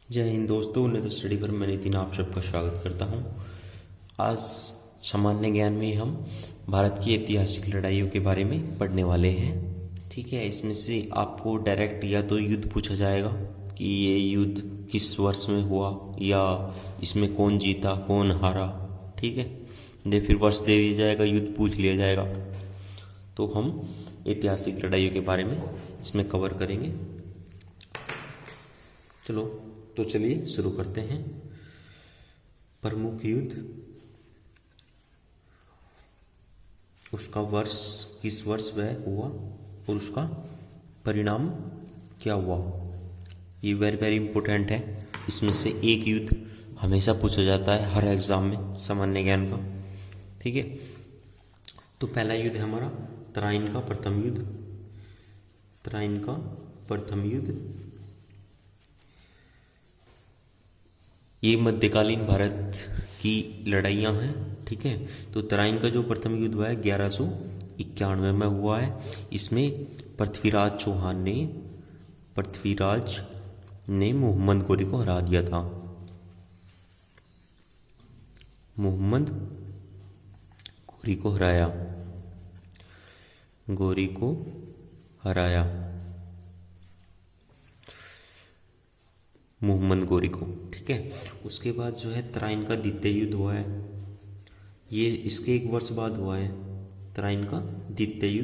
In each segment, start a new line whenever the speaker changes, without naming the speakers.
जय हिंद दोस्तों, उन्नत स्टडी पर मैं नितिन आप सबका स्वागत करता हूं। आज सामान्य ज्ञान में हम भारत की ऐतिहासिक लड़ाइयों के बारे में पढ़ने वाले हैं। ठीक है, इसमें से आपको डायरेक्ट या तो युद्ध पूछा जाएगा कि ये युद्ध किस वर्ष में हुआ या इसमें कौन जीता कौन हारा। ठीक है, फिर वर्ष दे दिया जाएगा, युद्ध पूछ लिया जाएगा। तो हम ऐतिहासिक लड़ाइयों के बारे में इसमें कवर करेंगे। चलो तो चलिए शुरू करते हैं। प्रमुख युद्ध, उसका वर्ष, किस वर्ष वह हुआ और उसका परिणाम क्या हुआ, ये वेरी वेरी इंपॉर्टेंट है। इसमें से एक युद्ध हमेशा पूछा जाता है हर एग्जाम में सामान्य ज्ञान का। ठीक है, तो पहला युद्ध है हमारा तराइन का प्रथम युद्ध। तराइन का प्रथम युद्ध, ये मध्यकालीन भारत की लड़ाइयाँ हैं। ठीक है, तो तराइन का जो प्रथम युद्ध हुआ है 1191 में हुआ है। इसमें पृथ्वीराज ने मोहम्मद गोरी को हरा दिया था। मोहम्मद गोरी को हराया मोहम्मद गोरी को। ठीक है, उसके बाद जो है तराइन का द्वितीय युद्ध हुआ है। ये इसके एक वर्ष बाद हुआ है तराइन का द्वितीय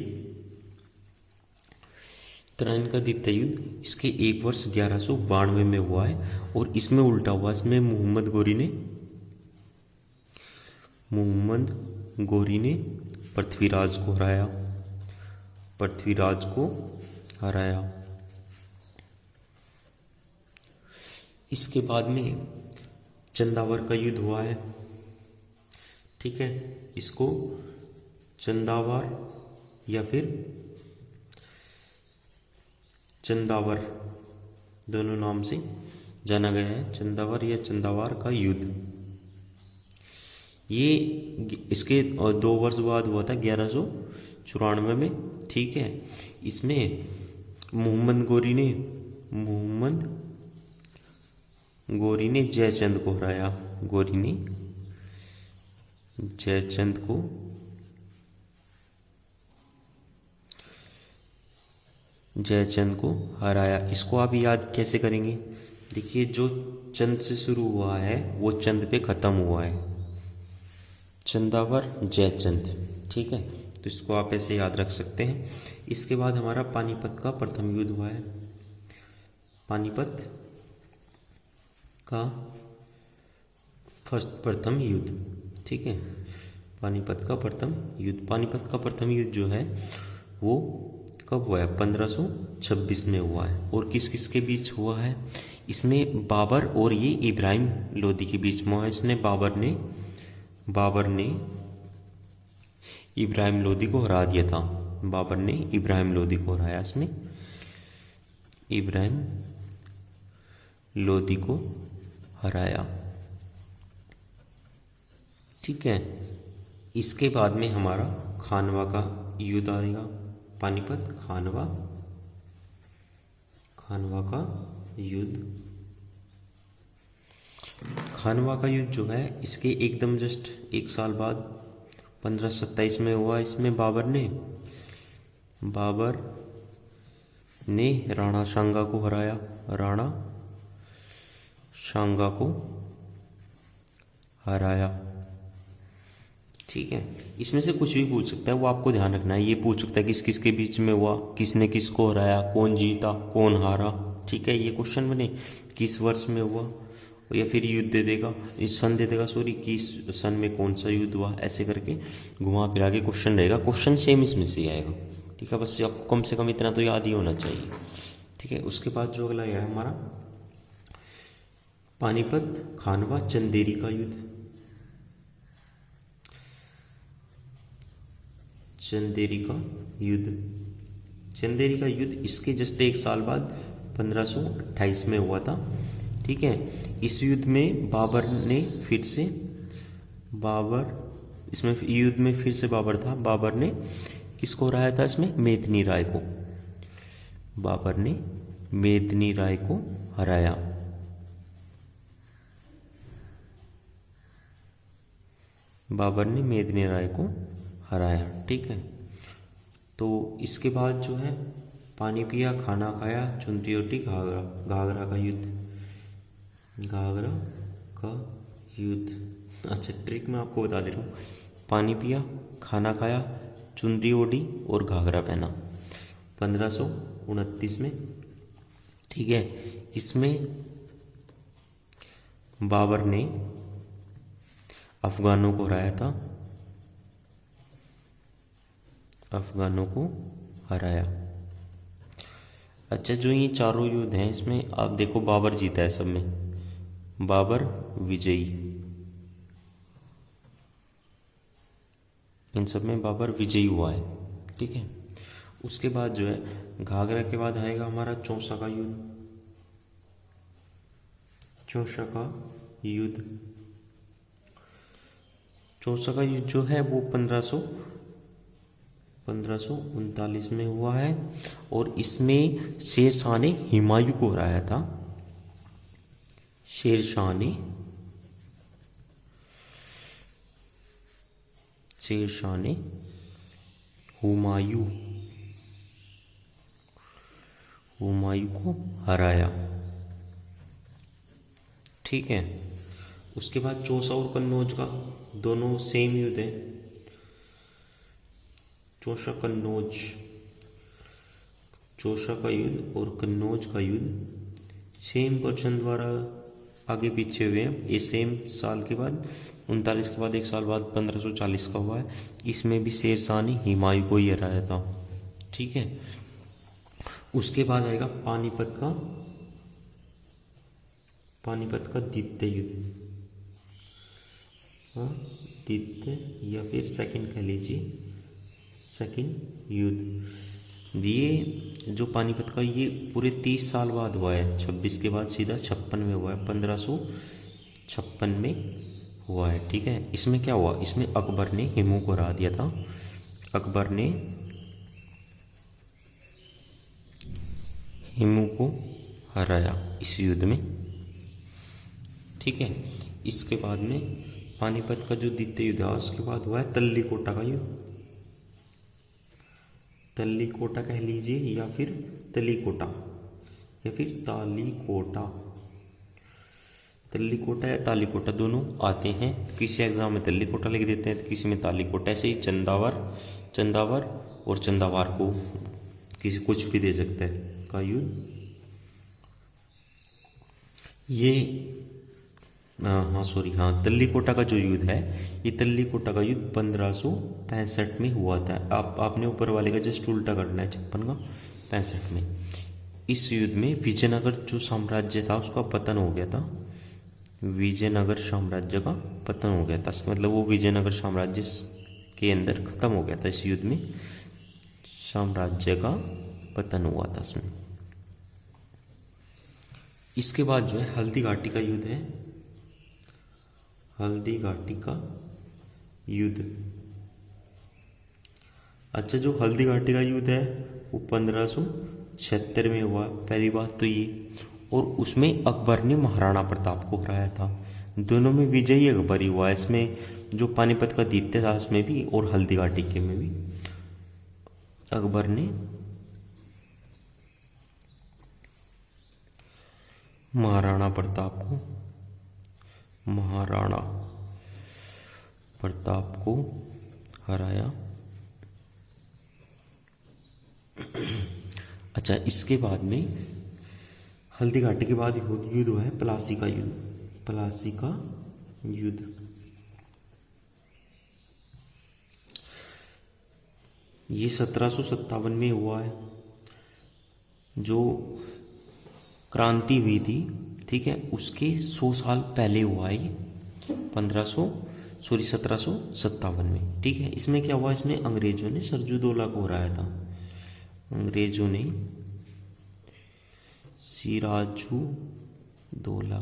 युद्ध। इसके एक वर्ष 1192 में हुआ है और इसमें उल्टा हुआ। इसमें मोहम्मद गोरी ने पृथ्वीराज को हराया। इसके बाद में चंदावर का युद्ध हुआ है। ठीक है, इसको चंदावर या फिर चंदावर दोनों नाम से जाना गया है। चंदावर या चंदावार का युद्ध, ये इसके 2 वर्ष बाद हुआ था 1194 में। ठीक है, इसमें मोहम्मद गोरी ने जयचंद को हराया। जयचंद को हराया। इसको आप याद कैसे करेंगे? देखिए, जो चंद से शुरू हुआ है वो चंद पे खत्म हुआ है। चंदावर जयचंद। ठीक है, तो इसको आप ऐसे याद रख सकते हैं। इसके बाद हमारा पानीपत का प्रथम युद्ध हुआ है। पानीपत का प्रथम युद्ध। ठीक है, पानीपत का प्रथम युद्ध जो है वो कब हुआ है? 1526 में हुआ है। और किस किस के बीच हुआ है? इसमें बाबर और ये इब्राहिम लोदी के बीच में हुआ है। इसने बाबर ने इब्राहिम लोदी को हरा दिया था। बाबर ने इब्राहिम लोदी को हराया। इसमें इब्राहिम लोदी को हराया। ठीक है, इसके बाद में हमारा खानवा का युद्ध आएगा। पानीपत खानवा का युद्ध। खानवा का युद्ध जो है इसके एकदम जस्ट 1 साल बाद 1527 में हुआ। इसमें बाबर ने राणा सांगा को हराया। ठीक है, इसमें से कुछ भी पूछ सकता है, वो आपको ध्यान रखना है। ये पूछ सकता है किस किस के बीच में हुआ, किसने किसको हराया, कौन जीता कौन हारा। ठीक है, ये क्वेश्चन बने किस वर्ष में हुआ, या फिर युद्ध दे देगा, इस सन दे देगा, सॉरी किस सन में कौन सा युद्ध हुआ। ऐसे करके घुमा फिरा के क्वेश्चन रहेगा। क्वेश्चन सेम इसमें से आएगा। ठीक है, बस आपको कम से कम इतना तो याद ही होना चाहिए। ठीक है, उसके बाद जो अगला है हमारा पानीपत खानवा चंदेरी का युद्ध। चंदेरी का युद्ध इसके जस्ट 1 साल बाद 1528 में हुआ था। ठीक है, इस युद्ध में फिर से बाबर था। बाबर ने किसको हराया था? इसमें मेदिनी राय को। बाबर ने मेदिनी राय को हराया। बाबर ने मेदिनी राय को हराया। ठीक है, तो इसके बाद जो है पानी पिया, खाना खाया, चुनरी ओढ़ी, घाघरा घाघरा का युद्ध, घाघरा का युद्ध। अच्छा, ट्रिक मैं आपको बता दे रहा हूँ। पानी पिया, खाना खाया, चुनरी ओढ़ी और घाघरा पहना, 1529 में। ठीक है, इसमें बाबर ने अफगानों को हराया था, अफगानों को हराया। अच्छा, जो ये चारों युद्ध हैं इसमें आप देखो बाबर जीता है सब में, बाबर विजयी, इन सब में बाबर विजयी हुआ है। ठीक है, उसके बाद जो है घाघरा के बाद आएगा हमारा चौसा का युद्ध, चौसा का युद्ध। चौसा का युद्ध जो है वो 1539 में हुआ है और इसमें शेर शाह ने हुमायूं को हराया था। शेर शाह ने हुमायूं को हराया। ठीक है, उसके बाद चौसा और कन्नौज का दोनों सेम युद्ध है। चौसा का युद्ध और कन्नौज का युद्ध सेम पर्सन द्वारा आगे पीछे हुए हैं। ये सेम साल के बाद 39 के बाद एक साल बाद 1540 का हुआ है। इसमें भी शेर शाह ने हुमायूं को ही हराया था। ठीक है, उसके बाद आएगा पानीपत का द्वितीय युद्ध, द्वितीय या फिर सेकंड कह लीजिए, सेकंड युद्ध। ये जो पानीपत का ये पूरे 30 साल बाद हुआ है, 26 के बाद सीधा 56 में हुआ है, 1556 में हुआ है। ठीक है, इसमें क्या हुआ, इसमें अकबर ने हुमायूं को हरा दिया था, अकबर ने हुमायूं को हराया इस युद्ध में। ठीक है, इसके बाद में पानीपत का जो द्वितीय युद्ध है उसके बाद हुआ है तल्लीकोटा का युद्ध, तल्लीकोटा कह लीजिए या फिर तलीकोटा या फिर तालीकोटा, तल्लीकोटा या तालीकोटा दोनों आते हैं। किसी एग्जाम में तल्लीकोटा लिख देते हैं तो किसी में तालीकोटा। ऐसे ही चंदावर और चंदावार को किसी कुछ भी दे सकता है का युद्ध ये तल्लीकोटा का जो युद्ध है, ये तल्लीकोटा का युद्ध 1565 में हुआ था। आपने ऊपर वाले का जस्ट उल्टा करना है, 56 का 65 में। इस युद्ध में विजयनगर जो साम्राज्य था उसका पतन हो गया था, विजयनगर साम्राज्य का पतन हो गया था। मतलब वो विजयनगर साम्राज्य के अंदर खत्म हो गया था। इस युद्ध में साम्राज्य का पतन हुआ था इसमें। इसके बाद जो है हल्दी घाटी का युद्ध है, हल्दी घाटी का युद्ध। अच्छा, जो हल्दी घाटी का युद्ध है वो 1576 में हुआ, पहली बात तो ये। और उसमें अकबर ने महाराणा प्रताप को हराया था। दोनों में विजयी अकबर ही हुआ। इसमें जो पानीपत का द्वितीय था इसमें भी और हल्दी घाटी के में भी अकबर ने महाराणा प्रताप को हराया। अच्छा, इसके बाद में हल्दी घाटी के बाद युद्ध हुआ है प्लासी का युद्ध, प्लासी का युद्ध। ये 1757 में हुआ है। जो क्रांति हुई थी, ठीक है, उसके 100 साल पहले हुआ है ये 1757 में। ठीक है, इसमें क्या हुआ, इसमें अंग्रेजों ने सिराजुद्दौला को हराया था। अंग्रेजों ने सिराजुद्दौला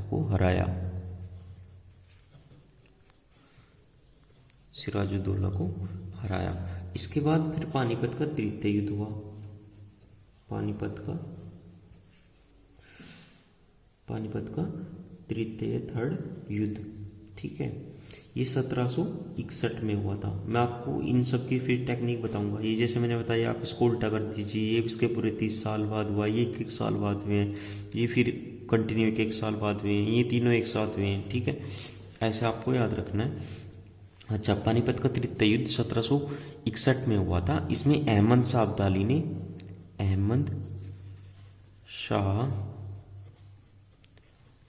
को हराया, सिराजुद्दौला को हराया। इसके बाद फिर पानीपत का तृतीय युद्ध हुआ, पानीपत का तृतीय थर्ड युद्ध। ठीक है, ये 1761 में हुआ था। मैं आपको इन सब की फिर टेक्निक बताऊंगा। ये जैसे मैंने बताया, आप इसको उल्टा कर दीजिए, ये इसके पूरे 30 साल बाद हुआ, ये एक साल बाद हुए हैं, ये फिर कंटिन्यू एक साल बाद हुए हैं, ये तीनों एक साथ हुए हैं। ठीक है, ऐसे आपको याद रखना है। अच्छा, पानीपत का तृतीय युद्ध 1761 में हुआ था। इसमें अहमद शाह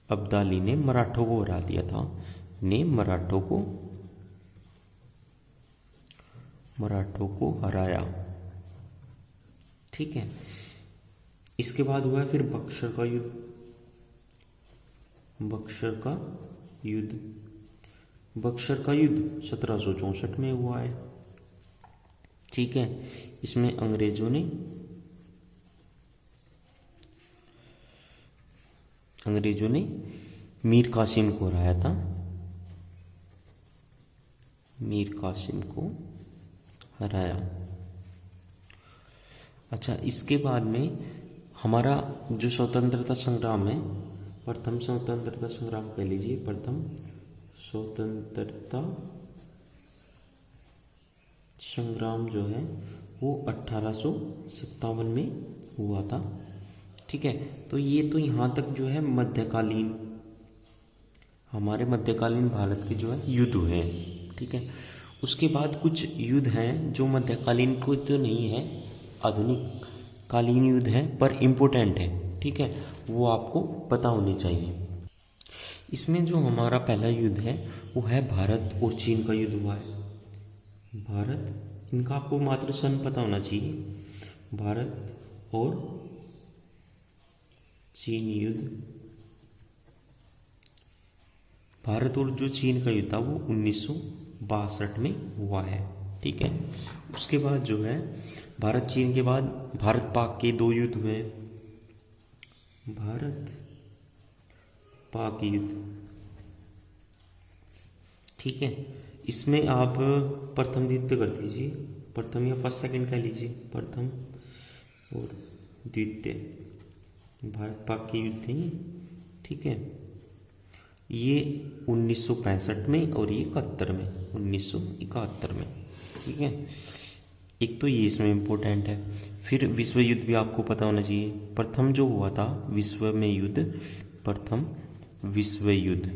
अब्दाली ने मराठों को हरा दिया था। मराठों को हराया। ठीक है, इसके बाद हुआ है फिर बक्सर का युद्ध 1764 में हुआ है। ठीक है, इसमें अंग्रेजों ने मीर कासिम को हराया था। अच्छा, इसके बाद में हमारा जो स्वतंत्रता संग्राम है, प्रथम स्वतंत्रता संग्राम कह लीजिए, प्रथम स्वतंत्रता संग्राम जो है वो 1857 में हुआ था। ठीक है, तो ये तो यहाँ तक जो है हमारे मध्यकालीन भारत के जो है युद्ध हुए हैं। ठीक है, उसके बाद कुछ युद्ध हैं जो मध्यकालीन को तो नहीं है, आधुनिक कालीन युद्ध है, पर इम्पोर्टेंट है। ठीक है, वो आपको पता होने चाहिए। इसमें जो हमारा पहला युद्ध है वो है भारत और चीन का युद्ध हुआ है। इनका आपको मात्र सन पता होना चाहिए। भारत और चीन युद्ध, भारत और जो चीन का युद्ध था वो 1962 में हुआ है। ठीक है, उसके बाद जो है भारत चीन के बाद भारत पाक के 2 युद्ध हुए। भारत पाक युद्ध। ठीक है, इसमें आप प्रथम द्वितीय कर दीजिए, प्रथम या फर्स्ट सेकंड कह लीजिए, प्रथम और द्वितीय भारत पाक के युद्ध थे। ठीक है, ये 1965 में और ये 1971 में। ठीक है, एक तो ये इसमें इम्पोर्टेंट है। फिर विश्व युद्ध भी आपको पता होना चाहिए। प्रथम जो हुआ था प्रथम विश्व युद्ध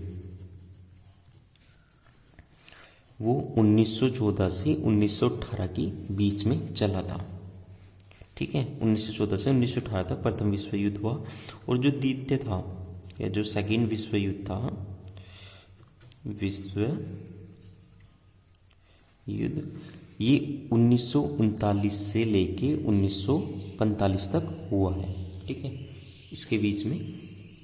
वो 1914 से 1918 के बीच में चला था। ठीक है, 1914 से 1918 तक प्रथम विश्व युद्ध हुआ। और जो द्वितीय था या जो सेकंड विश्व युद्ध था, ये 1939 से लेके 1945 तक हुआ है। ठीक है, इसके बीच में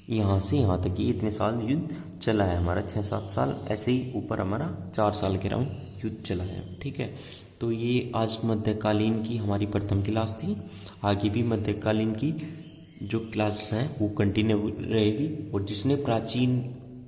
यहाँ से यहाँ तक ये इतने साल युद्ध चला है हमारा, 6-7 साल, ऐसे ही ऊपर हमारा 4 साल के राउंड युद्ध चला है। ठीक है, तो ये आज मध्यकालीन की हमारी प्रथम क्लास थी। आगे भी मध्यकालीन की जो क्लास हैं वो कंटिन्यू रहेगी। और जिसने प्राचीन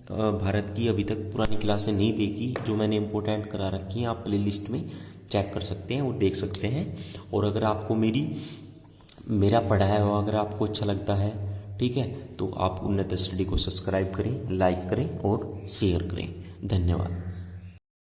भारत की अभी तक पुरानी क्लासें नहीं देखी, जो मैंने इम्पोर्टेंट करा रखी हैं, आप प्लेलिस्ट में चेक कर सकते हैं और देख सकते हैं। और अगर आपको मेरा पढ़ाया हुआ अगर आपको अच्छा लगता है, ठीक है, तो आप उन्नत स्टडी को सब्सक्राइब करें, लाइक करें और शेयर करें। धन्यवाद।